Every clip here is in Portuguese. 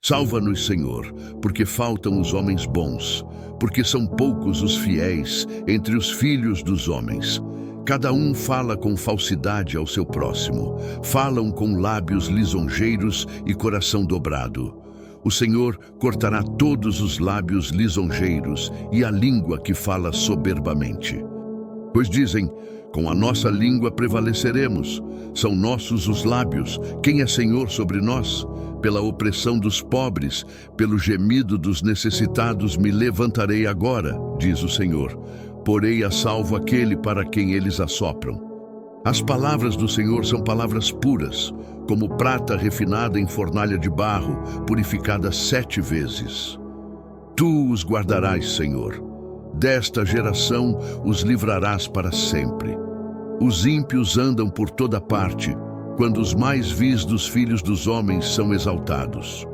Salva-nos, Senhor, porque faltam os homens bons, porque são poucos os fiéis entre os filhos dos homens. Cada um fala com falsidade ao seu próximo, falam com lábios lisonjeiros e coração dobrado. O Senhor cortará todos os lábios lisonjeiros e a língua que fala soberbamente. Pois dizem, com a nossa língua prevaleceremos. São nossos os lábios. Quem é Senhor sobre nós? Pela opressão dos pobres, pelo gemido dos necessitados me levantarei agora, diz o Senhor. Porei a salvo aquele para quem eles assopram. As palavras do Senhor são palavras puras, como prata refinada em fornalha de barro, purificada 7 vezes. Tu os guardarás, Senhor. Desta geração os livrarás para sempre. Os ímpios andam por toda parte, quando os mais vis dos filhos dos homens são exaltados.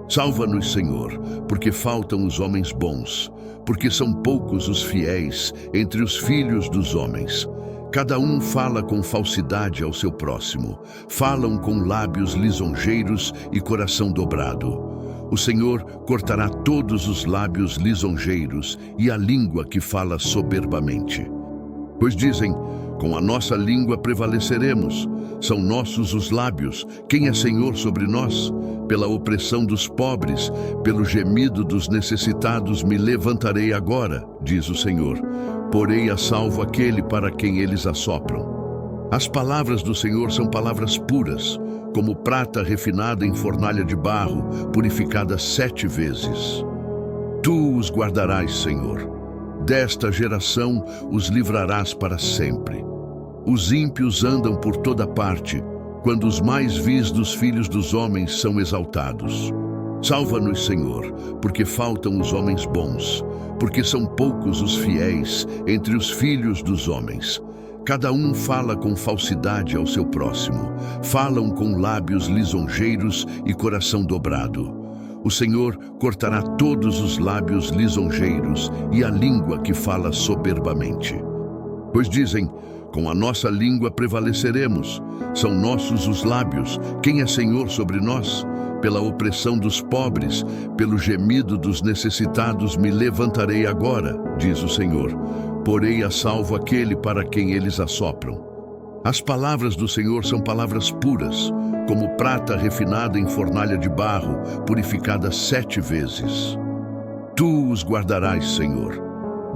Salva-nos, Senhor, porque faltam os homens bons, porque são poucos os fiéis entre os filhos dos homens. Cada um fala com falsidade ao seu próximo, falam com lábios lisonjeiros e coração dobrado. O Senhor cortará todos os lábios lisonjeiros e a língua que fala soberbamente. Pois dizem, com a nossa língua prevaleceremos. São nossos os lábios. Quem é Senhor sobre nós? Pela opressão dos pobres, pelo gemido dos necessitados me levantarei agora, diz o Senhor. Porei a salvo aquele para quem eles assopram. As palavras do Senhor são palavras puras, como prata refinada em fornalha de barro, purificada 7 vezes. Tu os guardarás, Senhor. Desta geração os livrarás para sempre. Os ímpios andam por toda parte, quando os mais vis dos filhos dos homens são exaltados. Salva-nos, Senhor, porque faltam os homens bons, porque são poucos os fiéis entre os filhos dos homens. Cada um fala com falsidade ao seu próximo, falam com lábios lisonjeiros e coração dobrado. O Senhor cortará todos os lábios lisonjeiros e a língua que fala soberbamente. Pois dizem, com a nossa língua prevaleceremos. São nossos os lábios. Quem é Senhor sobre nós? Pela opressão dos pobres, pelo gemido dos necessitados me levantarei agora, diz o Senhor. Porei a salvo aquele para quem eles assopram. As palavras do Senhor são palavras puras, como prata refinada em fornalha de barro, purificada 7 vezes. Tu os guardarás, Senhor.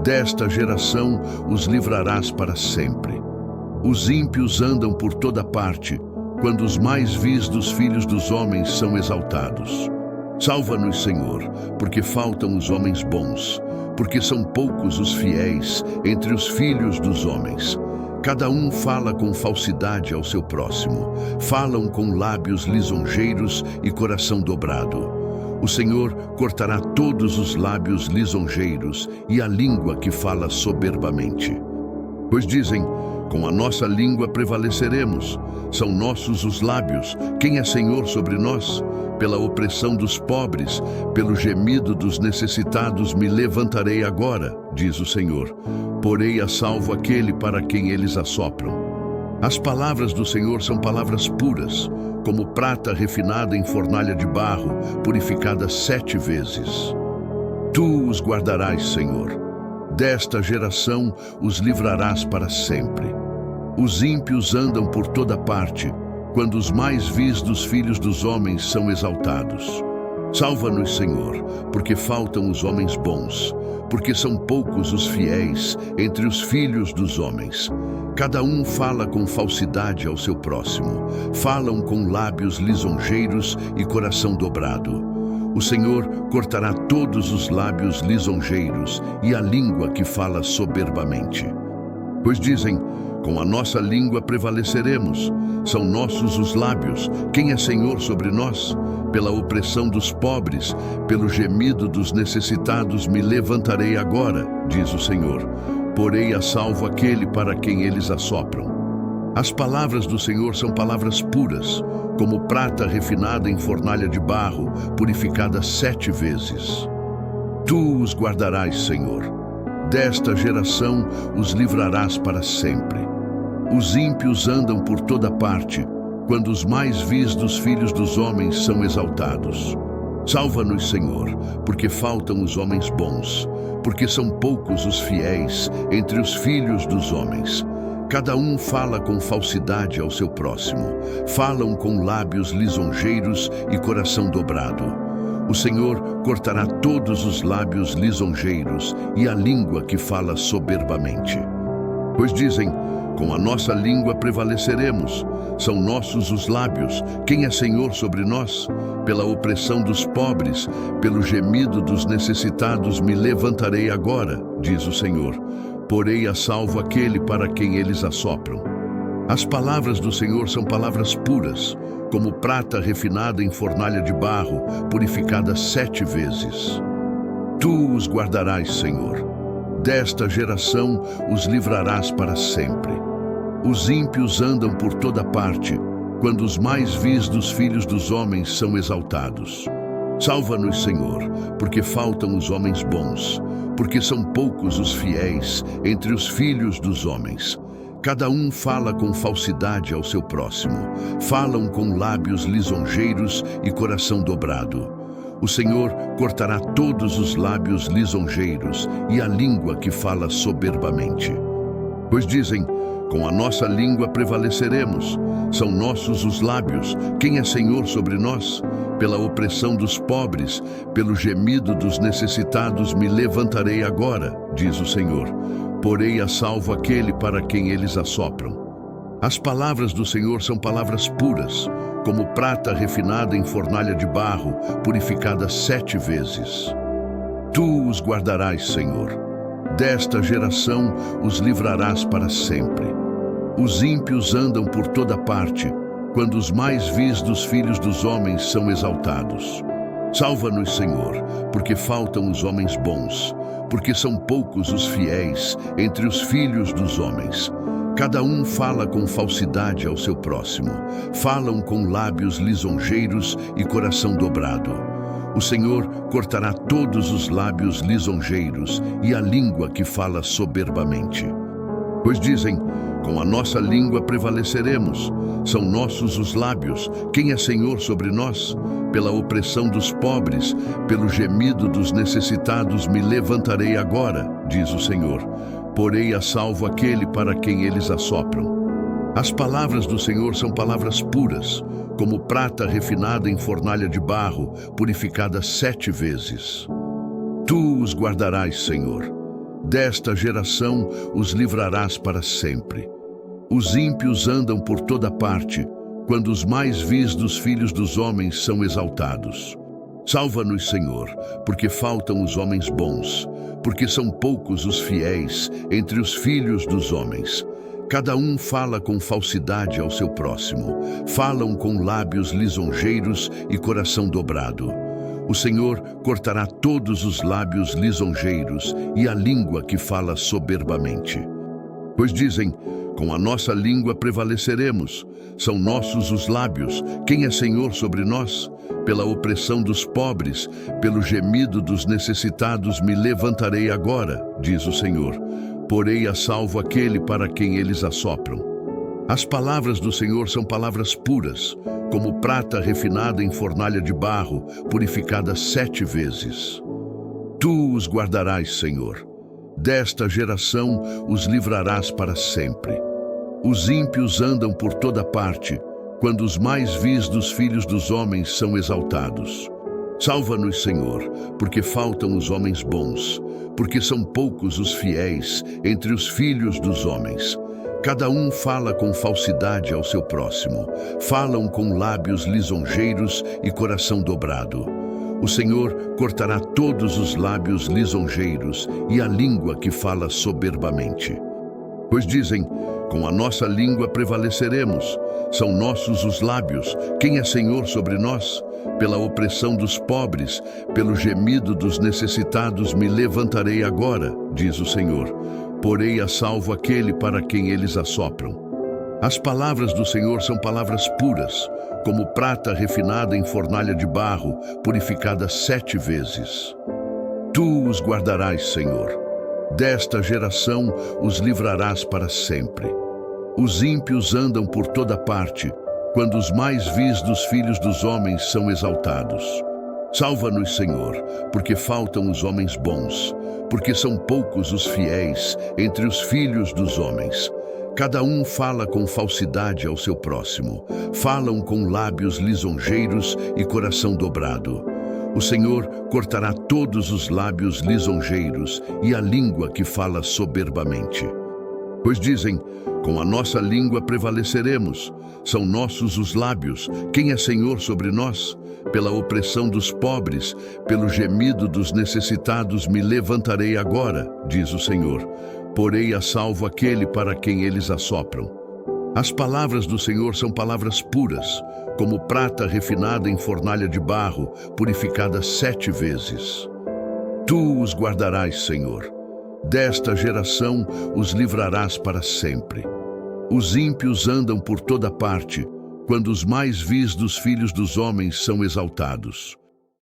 Desta geração os livrarás para sempre. Os ímpios andam por toda parte, quando os mais vis dos filhos dos homens são exaltados. Salva-nos, Senhor, porque faltam os homens bons, porque são poucos os fiéis entre os filhos dos homens. Cada um fala com falsidade ao seu próximo, falam com lábios lisonjeiros e coração dobrado. O Senhor cortará todos os lábios lisonjeiros e a língua que fala soberbamente. Pois dizem, com a nossa língua prevaleceremos. São nossos os lábios. Quem é Senhor sobre nós? Pela opressão dos pobres, pelo gemido dos necessitados me levantarei agora, diz o Senhor. Porei a salvo aquele para quem eles assopram. As palavras do Senhor são palavras puras, como prata refinada em fornalha de barro, purificada 7 vezes. Tu os guardarás, Senhor. Desta geração os livrarás para sempre. Os ímpios andam por toda parte, quando os mais vis dos filhos dos homens são exaltados. Salva-nos, Senhor, porque faltam os homens bons, porque são poucos os fiéis entre os filhos dos homens. Cada um fala com falsidade ao seu próximo, falam com lábios lisonjeiros e coração dobrado. O Senhor cortará todos os lábios lisonjeiros e a língua que fala soberbamente. Pois dizem, com a nossa língua prevaleceremos. São nossos os lábios. Quem é Senhor sobre nós? Pela opressão dos pobres, pelo gemido dos necessitados me levantarei agora, diz o Senhor. Porei a salvo aquele para quem eles assopram. As palavras do Senhor são palavras puras, como prata refinada em fornalha de barro, purificada 7 vezes. Tu os guardarás, Senhor. Desta geração os livrarás para sempre. Os ímpios andam por toda parte, quando os mais vis dos filhos dos homens são exaltados. Salva-nos, Senhor, porque faltam os homens bons, porque são poucos os fiéis entre os filhos dos homens. Cada um fala com falsidade ao seu próximo, falam com lábios lisonjeiros e coração dobrado. O Senhor cortará todos os lábios lisonjeiros e a língua que fala soberbamente. Pois dizem, com a nossa língua prevaleceremos, são nossos os lábios, quem é Senhor sobre nós? Pela opressão dos pobres, pelo gemido dos necessitados me levantarei agora, diz o Senhor. Porei a salvo aquele para quem eles assopram. As palavras do Senhor são palavras puras, como prata refinada em fornalha de barro, purificada 7 vezes. Tu os guardarás, Senhor. Desta geração os livrarás para sempre. Os ímpios andam por toda parte, quando os mais vis dos filhos dos homens são exaltados. Salva-nos, Senhor, porque faltam os homens bons, porque são poucos os fiéis entre os filhos dos homens. Cada um fala com falsidade ao seu próximo, falam com lábios lisonjeiros e coração dobrado. O Senhor cortará todos os lábios lisonjeiros e a língua que fala soberbamente. Pois dizem, com a nossa língua prevaleceremos, são nossos os lábios, quem é Senhor sobre nós? Pela opressão dos pobres, pelo gemido dos necessitados me levantarei agora, diz o Senhor. Porei a salvo aquele para quem eles assopram. As palavras do Senhor são palavras puras, como prata refinada em fornalha de barro, purificada 7 vezes. Tu os guardarás, Senhor. Desta geração os livrarás para sempre. Os ímpios andam por toda parte, quando os mais vis dos filhos dos homens são exaltados. Salva-nos, Senhor, porque faltam os homens bons, porque são poucos os fiéis entre os filhos dos homens. Cada um fala com falsidade ao seu próximo, falam com lábios lisonjeiros e coração dobrado. O Senhor cortará todos os lábios lisonjeiros e a língua que fala soberbamente. Pois dizem, com a nossa língua prevaleceremos, são nossos os lábios, quem é Senhor sobre nós? Pela opressão dos pobres, pelo gemido dos necessitados me levantarei agora, diz o Senhor. Porei a salvo aquele para quem eles assopram. As palavras do Senhor são palavras puras, como prata refinada em fornalha de barro, purificada 7 vezes. Tu os guardarás, Senhor. Desta geração os livrarás para sempre. Os ímpios andam por toda parte, quando os mais vis dos filhos dos homens são exaltados. Salva-nos, Senhor, porque faltam os homens bons, porque são poucos os fiéis entre os filhos dos homens. Cada um fala com falsidade ao seu próximo, falam com lábios lisonjeiros e coração dobrado. O Senhor cortará todos os lábios lisonjeiros e a língua que fala soberbamente. Pois dizem, com a nossa língua prevaleceremos, são nossos os lábios, quem é Senhor sobre nós? Pela opressão dos pobres, pelo gemido dos necessitados me levantarei agora, diz o Senhor. Porei a salvo aquele para quem eles assopram. As palavras do Senhor são palavras puras, como prata refinada em fornalha de barro, purificada 7 vezes. Tu os guardarás, Senhor. Desta geração os livrarás para sempre. Os ímpios andam por toda parte, quando os mais vis dos filhos dos homens são exaltados. Salva-nos, Senhor, porque faltam os homens bons, porque são poucos os fiéis entre os filhos dos homens. Cada um fala com falsidade ao seu próximo, falam com lábios lisonjeiros e coração dobrado. O Senhor cortará todos os lábios lisonjeiros e a língua que fala soberbamente. Pois dizem, com a nossa língua prevaleceremos, são nossos os lábios, quem é Senhor sobre nós? Pela opressão dos pobres, pelo gemido dos necessitados me levantarei agora, diz o Senhor. Porei a salvo aquele para quem eles assopram. As palavras do Senhor são palavras puras, como prata refinada em fornalha de barro, purificada 7 vezes. Tu os guardarás, Senhor. Desta geração os livrarás para sempre. Os ímpios andam por toda parte, quando os mais vis dos filhos dos homens são exaltados. Salva-nos, Senhor, porque faltam os homens bons, porque são poucos os fiéis entre os filhos dos homens. Cada um fala com falsidade ao seu próximo, falam com lábios lisonjeiros e coração dobrado. O Senhor cortará todos os lábios lisonjeiros e a língua que fala soberbamente. Pois dizem, com a nossa língua prevaleceremos. São nossos os lábios. Quem é Senhor sobre nós? Pela opressão dos pobres, pelo gemido dos necessitados me levantarei agora, diz o Senhor. Porei a salvo aquele para quem eles assopram. As palavras do Senhor são palavras puras, como prata refinada em fornalha de barro, purificada 7 vezes. Tu os guardarás, Senhor. Desta geração os livrarás para sempre. Os ímpios andam por toda parte, quando os mais vis dos filhos dos homens são exaltados.